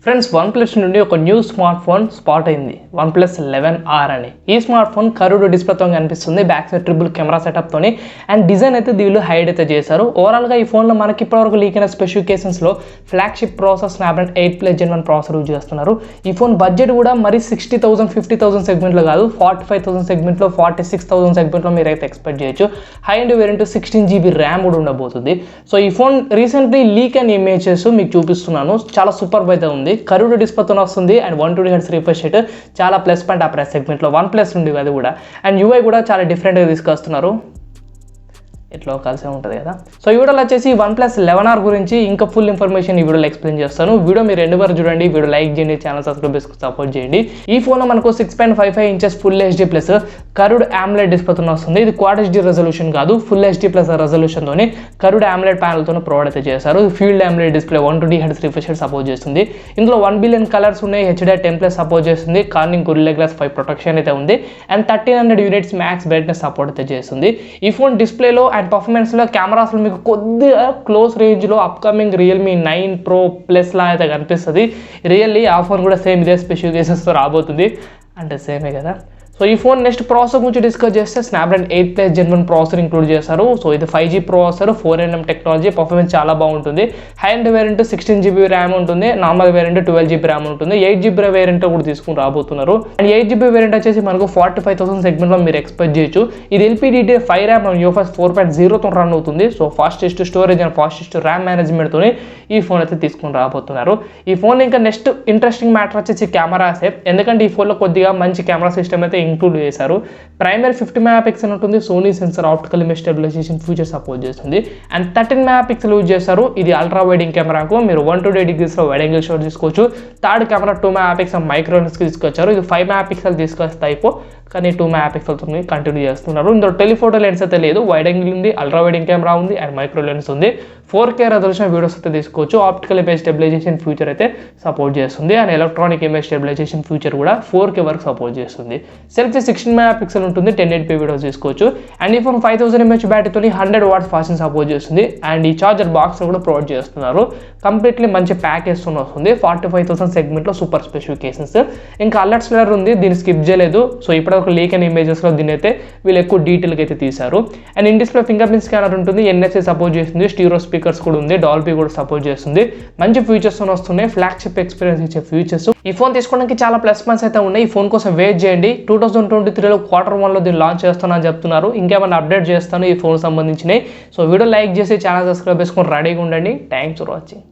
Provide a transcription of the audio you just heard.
Friends OnePlus నుండి ఒక new smart phone spot అయింది OnePlus 11r అని. ఈ స్మార్ట్ ఫోన్ కర్వ్డ్ డిస్ప్లేతో కనిపిస్తుంది, బ్యాక్ సైడ్ ట్రిపుల్ కెమెరా సెటప్తోని అండ్ డిజైన్ అయితే దీనిలో హైడ్ అయితే చేశారు. ఓవరాల్గా ఈ ఫోన్లో మనకి ఇప్పటివరకు లీక్ అయిన స్పెసిఫికేషన్స్లో flagship process Snapdragon 8+ Gen 1 processor use చేస్తున్నారు. ఈ ఫోన్ బడ్జెట్ కూడా మరి 60,000 50,000 సెగ్మెంట్లో కాదు, 45,000 సెగ్మెంట్లో 46,000 సెగ్మెంట్లో మీరు అయితే ఎక్స్పెక్ట్ చేయొచ్చు. High and variant 16GB RAM కూడా ఉండబోతుంది. సో ఈ ఫోన్ రీసెంట్లీ లీక్ అయిన ఇమేజెస్ మీకు చూపిస్తున్నాను, చాలా సూపర్ అయితే ఉంది. కర్వ్డ్ డిస్ప్లేతో వస్తుంది అండ్ 120 Hz రిఫ్రెష్ రేట్ చాలా ప్లస్ పాయింట్ ఆ ప్రైస్ సెగ్మెంట్లో. OnePlus నుండి అది కూడా అండ్ UI కూడా చాలా డిఫరెంట్గా తీసుకొస్తున్నారు, ఇట్లా కలిసే ఉంటుంది కదా. సో ఈ వీడియోలో వచ్చేసి OnePlus 11r గురించి ఇంకా ఫుల్ ఇన్ఫర్మేషన్ ఈ వీడియోలో ఎక్స్ప్లెయిన్ చేస్తాను. వీడియో మీరు రెండు వరకు చూడండి, వీడియో లైక్ చేయండి, ఛానల్ సబ్స్క్రైబ్ చేసుకుని సపోర్ట్ చేయండి. ఈ ఫోన్లో మనకు 6.55 inches full HD plus curved AMOLED డిస్ప్లేతో వస్తుంది. ఇది క్వాడ్ HD రెజల్యూషన్ కాదు, ఫుల్ HD ప్లస్ రెజల్యూషన్తోని కర్వ్డ్ AMOLED ప్యానల్తో ప్రొవైడ్ అయితే చేశారు. Fluid AMOLED display 120 Hz refresh rate support చేస్తుంది. ఇందులో 1 బిలియన్ కలర్స్ ఉన్నాయి, HDR10+ సపోర్ట్ చేస్తుంది, కార్నింగ్ Gorilla Glass 5 ప్రొటెక్షన్ అయితే ఉంది and 1300 units max brightness support అయితే చేస్తుంది. ఈ ఫోన్ డిస్ప్లేలో అండ్ పర్ఫార్మెన్స్లో కెమెరాస్లో మీకు కొద్దిగా క్లోజ్ రేంజ్లో అప్కమింగ్ Realme 9 Pro Plus లా అయితే కనిపిస్తుంది. రియల్లీ ఆ ఫోన్ కూడా సేమ్ ఇదే స్పెసిఫికేషన్స్తో రాబోతుంది, అంటే సేమే కదా. సో ఈ ఫోన్ నెక్స్ట్ ప్రాసెసర్ గురించి డిస్కస్ చేస్తే స్నాప్డ్రాగన్ 8+ Gen 1 ప్రాసెసర్ ఇంక్లూడ్ చేస్తారు. సో ఇది 5G processor, 4nm technology, performance చాలా బాగుంటుంది. High and variant 16GB RAM ఉంటుంది, నార్మల్ వేరియంట్ 12GB ర్యామ్ ఉంటుంది. 8GB వేరియంట్ కూడా తీసుకుని రాబోతున్నారు అండ్ 8GB వేరియంట్ వచ్చేసి మనకు 45,000 సెగ్మెంట్లో మీరు ఎక్స్పెక్ట్ చేయొచ్చు. ఇది LPDDR5 ర్యామ్ UFS 4.0తో రన్ అవుతుంది. So fastest storage and fastest RAM మేనేజ్మెంట్తో ఈ ఫోన్ అయితే తీసుకుని రాబోతున్నారు. ఈ ఫోన్ ఇంకా నెక్స్ట్ ఇంట్రెస్టింగ్ మ్యాటర్ వచ్చేసి కెమెరాసే, ఎందుకంటే ఈ ఫోన్లో కొద్దిగా మంచి కెమెరా సిస్టమ్ అయితే ఇంక్లూడ్ చేశారు. ప్రైమరీ 50MP ఉంటుంది, Sony sensor optical image stabilisation feature support చేస్తుంది అండ్ 13MP యూజ్ చేస్తారు. ఇది అల్ట్రా వైడింగ్ కెమెరాకు మీరు 120 degreesలో వైడ్ యాంగిల్ షాట్ తీసుకోవచ్చు. థర్డ్ కెమెరా 2MP మైక్రో లెన్స్కి తీసుకొచ్చారు. ఇది 5MP తీసుకొస్తే అయిపో, కానీ 2MP కంటిన్యూ చేస్తున్నారు. ఇందులో టెలిఫోటో లెన్స్ అయితే లేదు, వైడ్ యాంగిల్ ఉంది, అల్ట్రా వైడింగ్ కెమెరా ఉంది అండ్ మైక్రో లెన్స్ ఉంది. 4K రెజల్యూషన్ వీడియోస్ అయితే తీసుకోవచ్చు. ఆప్టికల్ ఇమేజ్ స్టెబిలైజేషన్ ఫీచర్ అయితే సపోర్ట్ చేస్తుంది and electronic image stabilisation feature కూడా 4K వరకు సపోర్ట్ చేస్తుంది. సెల్ఫీ 16MP ఉంటుంది, 1080p వీడియోస్ తీసుకోవచ్చు అండ్ ఈ phone 5000 mAh బ్యాటరీతో 100 watts fasting support చేస్తుంది అండ్ ఈ చార్జర్ బాక్స్ కూడా ప్రొవైడ్ చేస్తున్నారు. కంప్లీట్లీ మంచి ప్యాకేజ్ వస్తుంది. 45,000 సెగ్మెంట్లో సూపర్ స్పెసిఫికేషన్స్. ఇంకా అలర్ట్ స్లైడర్ ఉంది, దీన్ని స్కిప్ చేయలేదు. సో ఇప్పటివరకు లీక్ అయిన ఇమేజెస్లో దీని అయితే వీళ్ళు ఎక్కువ డీటెయిల్గా అయితే తీశారు and in display finger print scanner ఉంటుంది, NFC సపోర్ట్ చేస్తుంది, స్టీరియో స్పీకర్స్ కూడా ఉంది, డాల్బీ కూడా సపోర్ట్ చేస్తుంది. మంచి ఫీచర్స్ వస్తున్నాయి, ఫ్లాగ్షిప్ ఎక్స్పీరియన్స్ ఇచ్చే ఫీచర్స్. ఈ ఫోన్ తీసుకోవడానికి చాలా ప్లస్ పాయింట్స్ అయితే ఉన్నాయి. ఈ ఫోన్ కోసం వెయిట్ చేయండి, 2023లో Q1లో దీన్ని లాంచ్ చేస్తానని చెప్తున్నారు. ఇంకేమైనా అప్డేట్ చేస్తాను ఈ ఫోన్ సంబంధించినవి. సో వీడియో లైక్ చేసి ఛానల్ సబ్స్క్రైబ్ చేసుకొని రెడీగా ఉండండి. Thanks for watching.